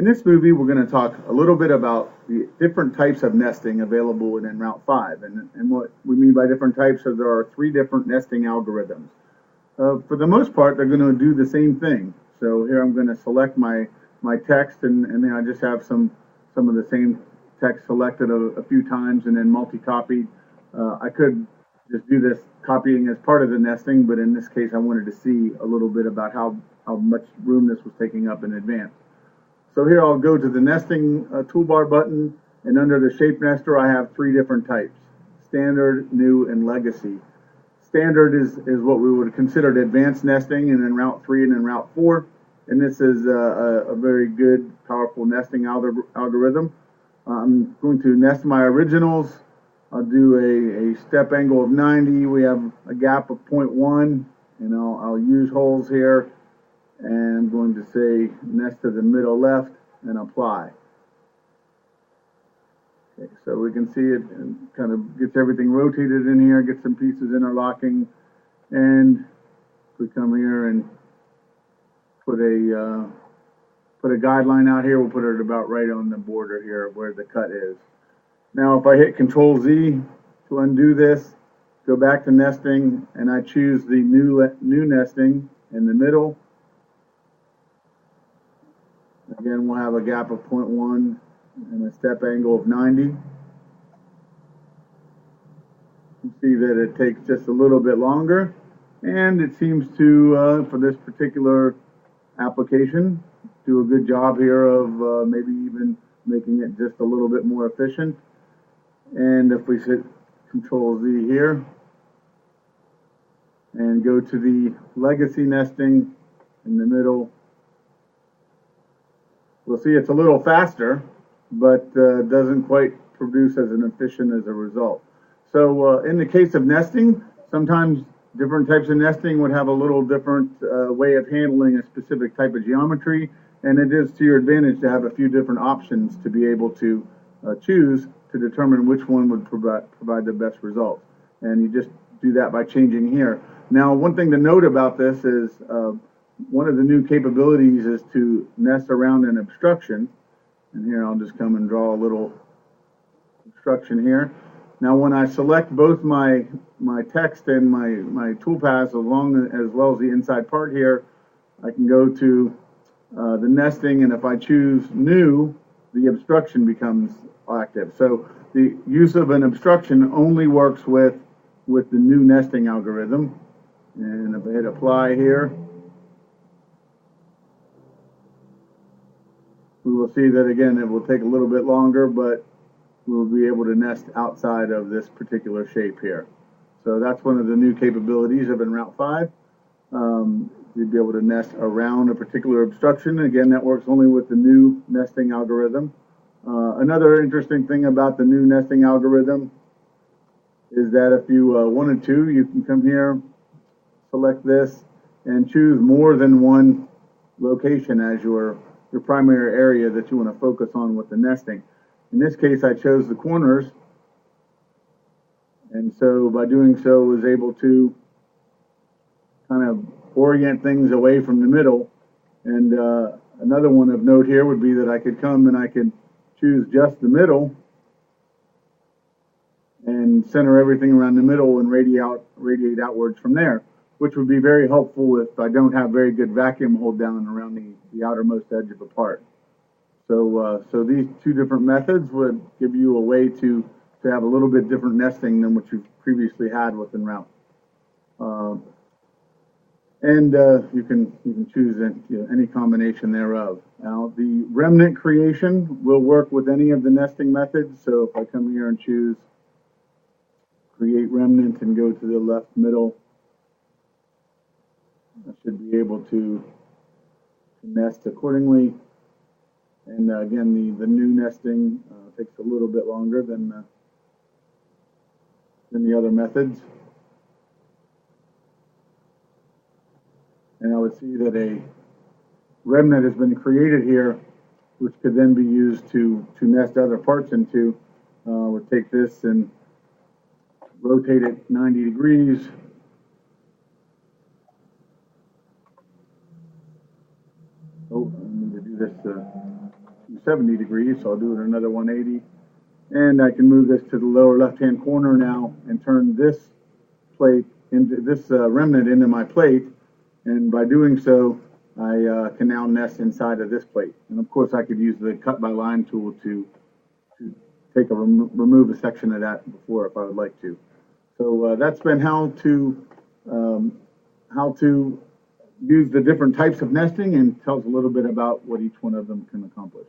In this movie, we're going to talk a little bit about the different types of nesting available in Route 5. And what we mean by different types is there are 3 different nesting algorithms. For the most part, they're going to do the same thing. So here I'm going to select my text, and then I just have some of the same text selected a few times and then multi-copied. I could just do this copying as part of the nesting, but in this case, I wanted to see a little bit about how much room this was taking up in advance. So here I'll go to the nesting toolbar button, and under the shape nester, I have 3 different types: standard, new, and legacy. Standard is what we would consider advanced nesting, and then Route 3 and then Route 4. And this is a very good, powerful nesting algorithm. I'm going to nest my originals. I'll do a step angle of 90. We have a gap of 0.1, and I'll use holes here. And I'm going to say nest to the middle left and apply. Okay, so we can see it kind of gets everything rotated in here, gets some pieces interlocking, and if we come here and put a guideline out here, we'll put it about right on the border here where the cut is. Now if I hit Control Z to undo this, go back to nesting, and I choose the new nesting in the middle. Again, we'll have a gap of 0.1 and a step angle of 90. You can see that it takes just a little bit longer, and it seems to, for this particular application, do a good job here of maybe even making it just a little bit more efficient. And if we hit Control Z here and go to the legacy nesting in the middle, we'll see it's a little faster, but doesn't quite produce as an efficient as a result. So in the case of nesting, sometimes different types of nesting would have a little different way of handling a specific type of geometry, and it is to your advantage to have a few different options to be able to choose to determine which one would provide the best results. And you just do that by changing here. Now, one thing to note about this is one of the new capabilities is to nest around an obstruction. And here I'll just come and draw a little obstruction here. Now when I select both my text and my toolpaths as well as the inside part here, I can go to the nesting, and if I choose new, the obstruction becomes active. So the use of an obstruction only works with the new nesting algorithm. And if I hit apply here, we will see that again it will take a little bit longer, but we'll be able to nest outside of this particular shape here. So that's one of the new capabilities of in Route 5. You'd be able to nest around a particular obstruction. Again, that works only with the new nesting algorithm. Another interesting thing about the new nesting algorithm is that if you wanted to, you can come here, select this, and choose more than one location as your primary area that you want to focus on with the nesting. In this case, I chose the corners, and so by doing so, was able to kind of orient things away from the middle. And another one of note here would be that I could come and I could choose just the middle and center everything around the middle and radiate outwards from there, which would be very helpful if I don't have very good vacuum hold down around the outermost edge of a part. So these 2 different methods would give you a way to have a little bit different nesting than what you've previously had within Route. You can choose any combination thereof. Now the remnant creation will work with any of the nesting methods. So if I come here and choose create remnant and go to the left middle, I should be able to nest accordingly. And again, the new nesting takes a little bit longer than the other methods. And I would see that a remnant has been created here, which could then be used to nest other parts into. We'll take this and rotate it 90 degrees. Oh, I need to do this 70 degrees, so I'll do it another 180. And I can move this to the lower left-hand corner now and turn this plate into this remnant into my plate. And by doing so, I can now nest inside of this plate. And of course, I could use the cut by line tool to remove a section of that before if I would like to. So that's been how to use the different types of nesting, and tells a little bit about what each one of them can accomplish.